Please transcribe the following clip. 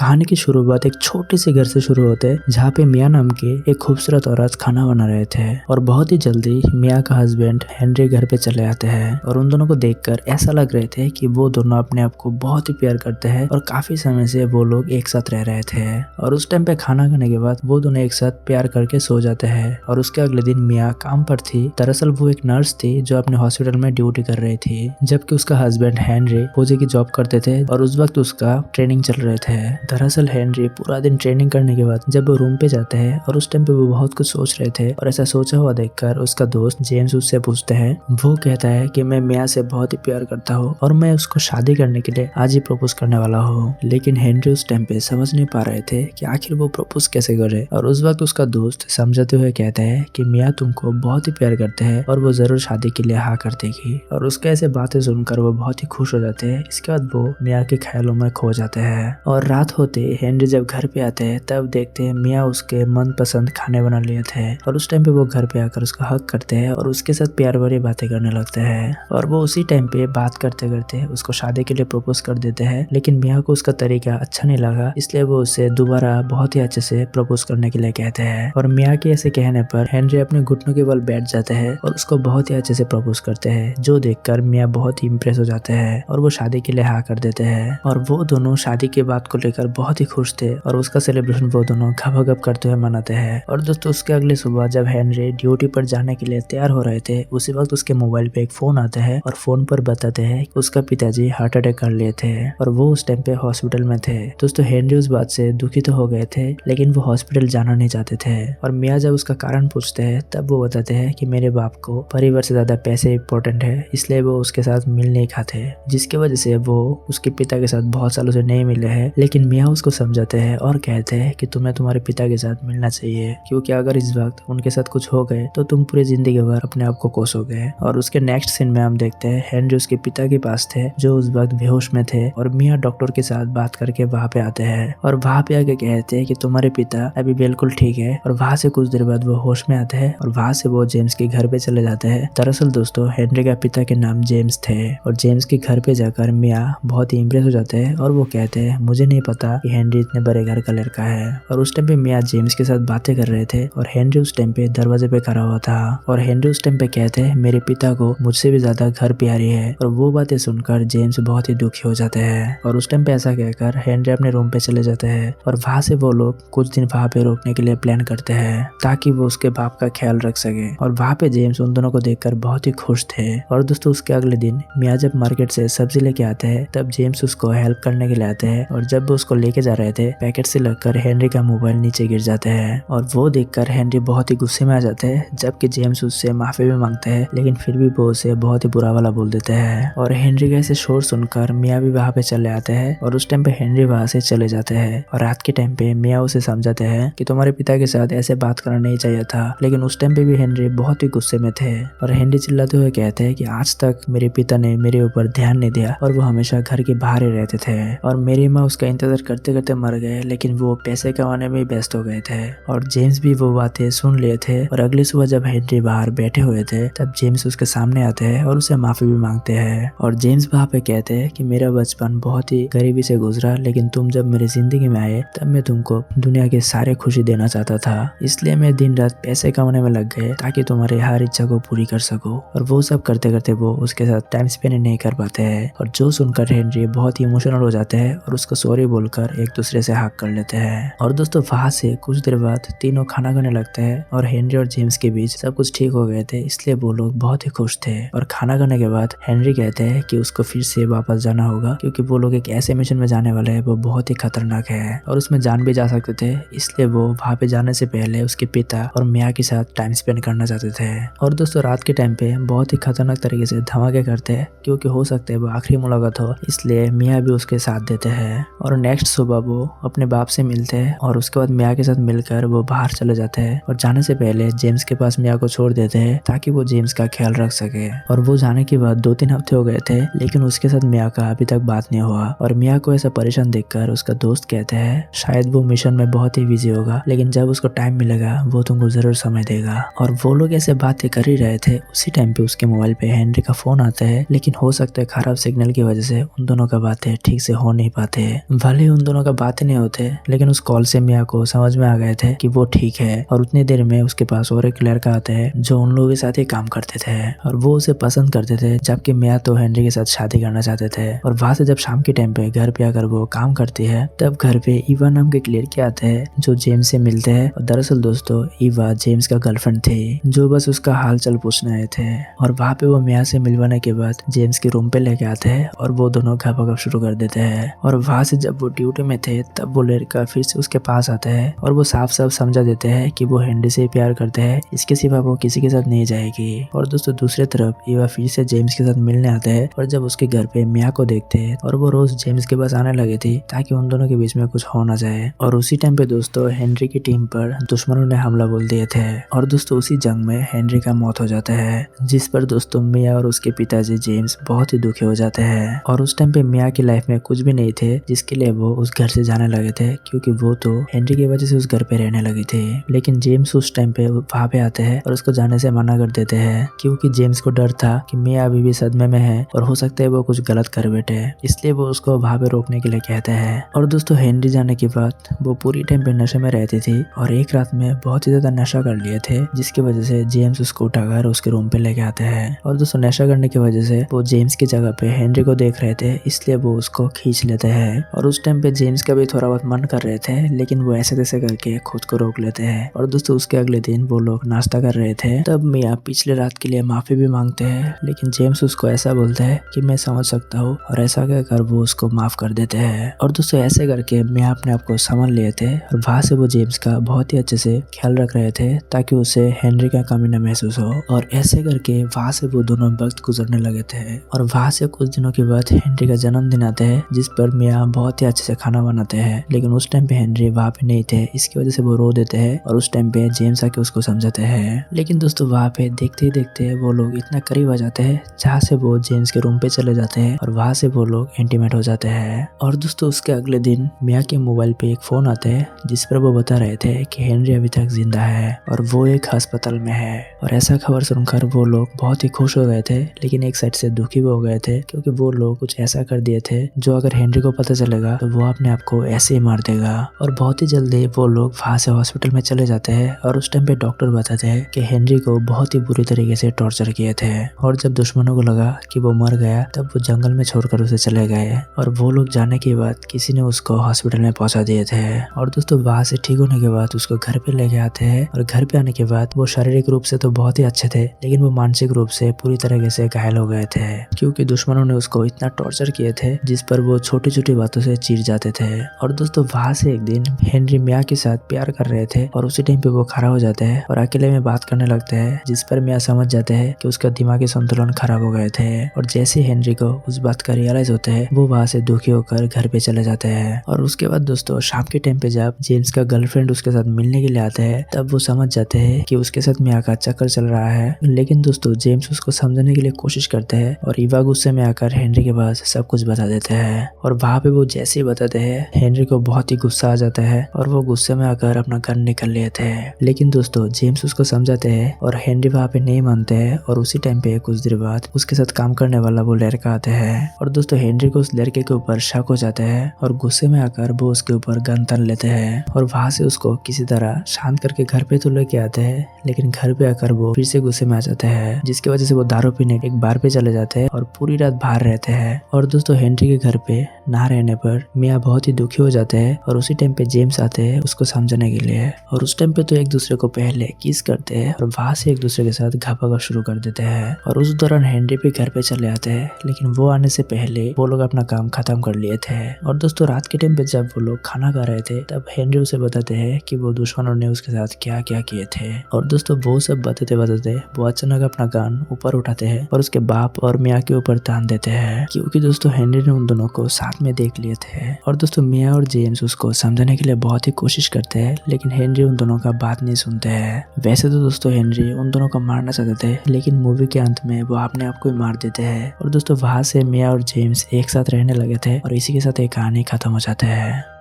कहानी की शुरुआत एक छोटे से घर से शुरू होते है जहाँ पे मिया नाम की एक खूबसूरत औरत खाना बना रहे थे और बहुत ही जल्दी मिया का हस्बैंड हेनरी घर पे चले आते हैं और उन दोनों को देखकर ऐसा लग रहे थे कि वो दोनों अपने आप को बहुत ही प्यार करते हैं और काफी समय से वो लोग एक साथ रह रहे थे। और उस टाइम पे खाना खाने के बाद वो दोनों एक साथ प्यार करके सो जाते हैं और उसके अगले दिन मिया काम पर थी। दरअसल वो एक नर्स थी जो अपने हॉस्पिटल में ड्यूटी कर रही थी, जबकि उसका हस्बैंड हेनरी फौजी की जॉब करते थे और उस वक्त उसका ट्रेनिंग चल रहे थे। दरअसल हेनरी पूरा दिन ट्रेनिंग करने के बाद जब वो रूम पे जाते हैं और उस टाइम पे वो बहुत कुछ सोच रहे थे और ऐसा सोचा हुआ देखकर उसका दोस्त जेम्स उससे पूछते हैं। वो कहता है कि मैं मिया से बहुत ही प्यार करता हूँ और मैं उसको शादी करने के लिए आज ही प्रपोज करने वाला हूँ। लेकिन हेनरी उस टाइम पे समझ नहीं पा रहे थे कि आखिर वो प्रपोज कैसे करे और उस वक्त उसका दोस्त समझाते हुए कहता है कि मिया तुमको बहुत ही प्यार करते हैं और वो जरूर शादी के लिए हाँ कर देगी। और उसके ऐसे बातें सुनकर वो बहुत ही खुश हो जाते हैं। इसके बाद वो मिया के ख्यालों में खो जाते हैं और रात होते हेनरी जब घर पे आते हैं तब देखते हैं मिया उसके मनपसंद खाने बना लिए थे और उस टाइम पे वो घर पे आकर उसका हक करते हैं और उसके साथ प्यार भरी बातें करने लगते हैं। और वो उसी टाइम पे बात करते करते उसको शादी के लिए प्रपोज कर देते हैं। लेकिन मिया को उसका तरीका अच्छा नहीं लगा, इसलिए वो उसे दोबारा बहुत ही अच्छे से प्रपोज करने के लिए कहते हैं। और मिया के ऐसे कहने पर हेनरी अपने घुटनों के बल बैठ जाते हैं और उसको बहुत ही अच्छे से प्रपोज करते हैं, जो देखकर मिया बहुत ही इम्प्रेस हो जाते हैं और वो शादी के लिए हाँ कर देते हैं। और वो दोनों शादी की बात को लेकर बहुत ही खुश थे और उसका सेलिब्रेशन वो दोनों गप करते हुए मनाते हैं। और दोस्तों उसके अगले सुबह जब हेनरी ड्यूटी पर जाने के लिए तैयार हो रहे थे उसी वक्त उसके मोबाइल पे एक फोन आता है और फोन पर बताते हैं कि उसका पिताजी हार्ट अटैक कर लिए थे और वो उस टाइम पे हॉस्पिटल में थे। दोस्तों हेनरी उस बात से दुखी तो हो गए थे लेकिन वो हॉस्पिटल जाना नहीं चाहते थे और मिया जब उसका कारण पूछते हैं तब वो बताते हैं कि मेरे बाप को परिवार से ज्यादा पैसे इंपॉर्टेंट है, इसलिए वो उसके साथ मिल नहीं खाते, जिसकी वजह से वो उसके पिता के साथ बहुत सालों से नहीं मिले हैं। लेकिन मिया उसको समझाते हैं और कहते हैं कि तुम्हें तुम्हारे पिता के साथ मिलना चाहिए, क्योंकि अगर इस वक्त उनके साथ कुछ हो गए तो तुम पूरी जिंदगी भर अपने आप को कोसोगे। और उसके नेक्स्ट सीन में हम देखते हैं हेनरी उसके पिता के पास थे जो उस वक्त बेहोश में थे और मिया डॉक्टर के साथ बात करके वहाँ पे आते हैं और वहाँ पे आके कहते हैं कि तुम्हारे पिता अभी बिल्कुल ठीक है। और वहाँ से कुछ देर बाद वो होश में आते हैं और वहाँ से वो जेम्स के घर पे चले जाते हैं। दरअसल दोस्तों हेनरी का पिता के नाम जेम्स थे और जेम्स के घर पे जाकर मिया बहुत ही इम्प्रेस हो जाते हैं और वो कहते हैं मुझे नहीं पता कि हेनरी इतने बड़े घर का लड़का है। और उस टाइम पे मिया जेम्स के साथ बातें कर रहे थे और हेनरी उस टाइम पे दरवाजे पे खड़ा हुआ था और हेनरी उस टाइम पे कहते हैं मेरे पिता को मुझसे भी ज्यादा घर प्यारी है। और वो बातें सुनकर जेम्स बहुत ही दुखी हो जाते हैं और उस टाइम पे ऐसा कहकर हेनरी अपने रूम पे चले जाते हैं और वहाँ से वो लोग कुछ दिन वहाँ पे रोकने के लिए प्लान करते हैं ताकि वो उसके बाप का ख्याल रख सके। और वहाँ पे जेम्स उन दोनों को देखकर बहुत ही खुश थे। और दोस्तों उसके अगले दिन मिया जब मार्केट से सब्जी लेके आते हैं तब जेम्स उसको हेल्प करने के लिए आते हैं और जब वो उसको लेके जा रहे थे पैकेट से लगकर हेनरी का मोबाइल नीचे गिर जाते हैं और वो देखकर हेनरी बहुत ही गुस्से में आ जाते हैं, जबकि जेम्स उससे माफी भी मांगते हैं लेकिन फिर भी वो उसे बहुत ही बुरा वाला बोल देते हैं। और हेनरी का ऐसे शोर सुनकर मिया भी वहाँ पे चले आते हैं और उस टाइम पे हेनरी वहाँ से चले जाते हैं। और रात के टाइम पे मिया उसे समझाते हैं कि तुम्हारे पिता के साथ ऐसे बात करना नहीं चाहिए था, लेकिन उस टाइम पे भी हेनरी बहुत ही गुस्से में थे और हेनरी चिल्लाते हुए कहते हैं कि आज तक मेरे पिता ने मेरे ऊपर ध्यान नहीं दिया और वो हमेशा घर के बाहर ही रहते थे और मेरी माँ उसका इंतजार करते करते मर गए, लेकिन वो पैसे कमाने में व्यस्त हो गए थे। और जेम्स भी वो बातें सुन लिए थे और अगली सुबह जब हेनरी बाहर बैठे हुए थे तब जेम्स उसके सामने आते हैं और उसे माफी भी मांगते हैं। और जेम्स वहाँ पे कहते हैं कि मेरा बचपन बहुत ही गरीबी से गुजरा, लेकिन तुम जब मेरी जिंदगी में आए तब मैं तुमको दुनिया के सारे खुशी देना चाहता था, इसलिए मैं दिन रात पैसे कमाने में लग गए ताकि तुम्हारी हर इच्छा को पूरी कर सकूं। और वो सब करते करते वो उसके साथ टाइम स्पेंड नहीं कर पाते हैं और जो सुनकर हेनरी बहुत ही इमोशनल हो जाते हैं और उसको सॉरी बोलकर एक दूसरे से हक कर लेते हैं। और दोस्तों वहाँ से कुछ देर बाद तीनों खाना खाने लगते हैं और हेनरी और जेम्स के बीच सब कुछ ठीक हो गए थे, इसलिए वो लोग बहुत ही खुश थे। और खाना खाने के बाद हेनरी कहते हैं कि उसको फिर से वापस जाना होगा क्योंकि वो लोग एक ऐसे मिशन में जाने वाले हैं वो बहुत ही खतरनाक है और उसमें जान भी जा सकते थे, इसलिए वो वहाँ पे जाने से पहले उसके पिता और मिया के साथ टाइम स्पेंड करना चाहते थे। और दोस्तों रात के टाइम पे बहुत ही खतरनाक तरीके से धमाके करते हैं क्योंकि हो सकता है वो आखिरी मुलाकात हो, इसलिए मिया भी उसके साथ देते हैं। और नेक्स्ट सुबह वो अपने बाप से मिलते हैं और उसके बाद मिया के साथ मिलकर वो बाहर चले जाते हैं और जाने से पहले जेम्स के पास मिया को छोड़ देते हैं ताकि वो जेम्स का ख्याल रख सके। और वो जाने के बाद 2-3 हफ्ते हो गए थे लेकिन उसके साथ मिया का अभी तक बात नहीं हुआ और मिया को ऐसा परेशान देखकर उसका दोस्त कहते हैं शायद वो मिशन में बहुत ही बिजी होगा, लेकिन जब उसको टाइम मिलेगा वो तुमको जरूर समय देगा। और वो लोग ऐसे बातें कर ही रहे थे, उसी टाइम पे उसके मोबाइल पे हेनरी का फोन आता है, लेकिन हो सकता है खराब सिग्नल की वजह से उन दोनों का बातें ठीक से हो नहीं पाते। भले उन दोनों का बात ही नहीं होते, लेकिन उस कॉल से मिया को समझ में आ गए थे कि वो ठीक है। और उतनी देर में उसके पास और एक लड़का आता है जो उन लोगों के साथ ही काम करते थे और वो उसे पसंद करते थे, जबकि मिया तो हेनरी के साथ शादी करना चाहते थे। और वहां से जब शाम के टाइम पे घर पे आकर वो काम करती है, तब घर पे ईवा नाम के एक लड़की आते हैं जो जेम्स से मिलते हैं। और दरअसल दोस्तों ईवा जेम्स का गर्लफ्रेंड थी जो बस उसका हाल चाल पूछने आए थे। और वहाँ पे वो मिया से मिलवाने के बाद जेम्स के रूम पे लेके आते हैं और वो दोनों गप शुरू कर देते हैं। और वहाँ से जब वो ड्यूटी में थे तब वो लड़का फिर से उसके पास आता है और वो साफ साफ समझा देते हैं कि वो हेनरी से प्यार करते हैं, इसके सिवा वो किसी के साथ नहीं जाएगी। और दोस्तों दूसरी तरफ ईवा फिर से जेम्स के साथ मिलने आते हैं और जब उसके घर पे मिया को देखते हैं और वो रोज जेम्स के पास आने लगी थी ताकि उन दोनों के बीच में कुछ हो ना जाए। और उसी टाइम पे दोस्तों हेनरी की टीम पर दुश्मनों ने हमला बोल दिए थे और दोस्तों उसी जंग में हेनरी का मौत हो जाता है, जिस पर दोस्तों मिया और उसके पिताजी जेम्स बहुत ही दुखी हो जाते हैं। और उस टाइम पे मिया की लाइफ में कुछ भी नहीं थे जिसके लिए वो उस घर से जाने लगे थे, क्योंकि वो तो हेनरी की वजह से उस घर पे रहने लगी थी। लेकिन जेम्स उस टाइम पे वहाँ पे आते हैं और उसको जाने से मना कर देते हैं, क्योंकि जेम्स को डर था कि मिया अभी भी सदमे में है और हो सकता है वो कुछ गलत कर बैठे, इसलिए वो उसको वहाँ पे रोकने के लिए कहते हैं। और दोस्तों हेनरी जाने के बाद वो पूरी टाइम पे नशे में रहती थी और एक रात में बहुत ही ज्यादा नशा कर लिए थे, जिसकी वजह से जेम्स उसको उठाकर उसके रूम पे लेके आते हैं। और दोस्तों नशा करने की वजह से वो जेम्स की जगह पे हेनरी को देख रहे थे, इसलिए वो उसको खींच लेते हैं। और उस टाइम पे जेम्स का भी थोड़ा बहुत मन कर रहे थे, लेकिन वो ऐसे तैसे करके खुद को रोक लेते हैं। और दोस्तों उसके अगले दिन वो लोग नाश्ता कर रहे थे, तब मिया पिछले रात के लिए माफी भी मांगते हैं, लेकिन जेम्स उसको ऐसा बोलता है कि मैं समझ सकता हूँ, और ऐसा कहकर वो उसको माफ कर देते हैं। और दोस्तों ऐसे करके मिया अपने आप को संभाल लिए थे और वहाँ से वो जेम्स का बहुत ही अच्छे से ख्याल रख रहे थे ताकि उसे हेनरी का कमी न महसूस हो। और ऐसे करके वहाँ से वो दोनों वक्त गुजरने लगे थे। और वहाँ से कुछ दिनों के बाद हेनरी का जन्मदिन आता है, जिस पर मिया बहुत ही अच्छे से खाना बनाते हैं, लेकिन उस टाइम पे हेनरी वहाँ पे नहीं थे, इसकी वजह से वो रो देते हैं। और उस टाइम पे जेम्स आके उसको समझाते हैं, लेकिन दोस्तों वहाँ पे देखते ही देखते वो लोग इतना करीब आ जाते हैं जहाँ से वो जेम्स के रूम पे चले जाते हैं और वहाँ से वो लोग इंटीमेट हो जाते हैं। और दोस्तों उसके अगले दिन मिया के मोबाइल पे एक फोन आता है जिस पर वो बता रहे थे कि हेनरी अभी तक जिंदा है और वो एक अस्पताल में है। और ऐसा खबर सुनकर वो लोग बहुत ही खुश हो गए थे, लेकिन एक साइड से दुखी भी हो गए थे, क्योंकि वो लोग कुछ ऐसा कर दिए थे जो अगर हेनरी को पता चलेगा तो वो अपने आप को ऐसे ही मार देगा। और बहुत ही जल्दी वो लोग वहाँ से हॉस्पिटल में चले जाते हैं और उस टाइम पे डॉक्टर बताते हैं कि हेनरी को बहुत ही बुरी तरीके से टॉर्चर किए थे। और जब दुश्मनों को लगा कि वो मर गया तब वो जंगल में छोड़कर उसे चले गए और वो लोग जाने के बाद किसी ने उसको हॉस्पिटल में पहुंचा दिए थे। और दोस्तों वहाँ से ठीक होने के बाद उसको घर पे लेके आते हैं और घर पे आने के बाद वो शारीरिक रूप से तो बहुत ही अच्छे थे, लेकिन वो मानसिक रूप से पूरी तरीके से घायल हो गए थे, क्योंकि दुश्मनों ने उसको इतना टॉर्चर किए थे जिस पर वो छोटी छोटी बातों से चीर जाते थे। और दोस्तों वहाँ से एक दिन हेनरी मिया के साथ प्यार कर रहे थे और उसी टाइम पे वो खड़ा हो जाते हैं और अकेले में बात करने लगते हैं, जिस पर मिया समझ जाते हैं कि उसका दिमागी संतुलन खराब हो गए थे। और जैसे हेनरी को उस बात का रियलाइज होता है वो वहाँ से दुखी होकर घर पे चले जाते हैं। और उसके बाद दोस्तों शाम के टाइम पे जब जेम्स का गर्लफ्रेंड उसके साथ मिलने के लिए आता है तब वो समझ जाते हैं कि उसके साथ मिया का चक्कर चल रहा है, लेकिन दोस्तों जेम्स उसको समझाने के लिए कोशिश करते हैं और ईवा गुस्से में आकर हेनरी के पास सब कुछ बता देते हैं। और वहाँ पे वो जैसे ही बताते हैं हेनरी को बहुत ही गुस्सा आ जाता है और वो गुस्से में आकर अपना गन निकल लेते हैं, लेकिन दोस्तों जेम्स उसको समझाते हैं और हेनरी वहाँ पे नहीं मानते हैं। और उसी टाइम पे कुछ देर बाद उसके साथ काम करने वाला वो लड़का आता है और दोस्तों हेनरी को उस लड़के के ऊपर शक हो जाता है और गुस्से में आकर वो उसके ऊपर गन तन लेते हैं और वहाँ से उसको किसी तरह शांत करके घर पे तो लेके आते हैं, लेकिन घर पे आकर वो फिर से गुस्से में आ जाते हैं, जिसकी वजह से वो दारू पीने एक बार पे चले जाते हैं और पूरी रात बाहर रहते हैं। और दोस्तों हेनरी के घर पे ना रहने पर मिया बहुत ही दुखी हो जाते हैं और उसी टाइम पे जेम्स आते हैं उसको समझाने के लिए। और उस टाइम पे तो एक दूसरे को पहले किस करते हैं और वहाँ से एक दूसरे के साथ घापा शुरू कर देते हैं। और उस दौरान हेनरी भी घर पे चले आते हैं, लेकिन वो आने से पहले वो लोग अपना काम खत्म कर लिए थे। और दोस्तों रात के टाइम पे जब वो लोग खाना खा रहे थे तब हेनरी उसे बताते हैं कि वो दुश्मनों ने उसके साथ क्या क्या किए थे। और दोस्तों वो सब बताते बताते वो अचानक अपना गन ऊपर उठाते हैं और उसके बाप और मिया के ऊपर तान देते हैं, क्योंकि दोस्तों हेनरी ने उन दोनों को साथ में देख लिए थे। और दोस्तों मिया और जेम्स उसको समझाने के लिए बहुत ही कोशिश करते हैं, लेकिन हेनरी उन दोनों का बात नहीं सुनते हैं। वैसे तो दोस्तों हेनरी उन दोनों को मारना चाहते थे, लेकिन मूवी के अंत में वो अपने आप को ही मार देते हैं। और दोस्तों वहाँ से मिया और जेम्स एक साथ रहने लगे थे और इसी के साथ एक कहानी खत्म हो जाता है।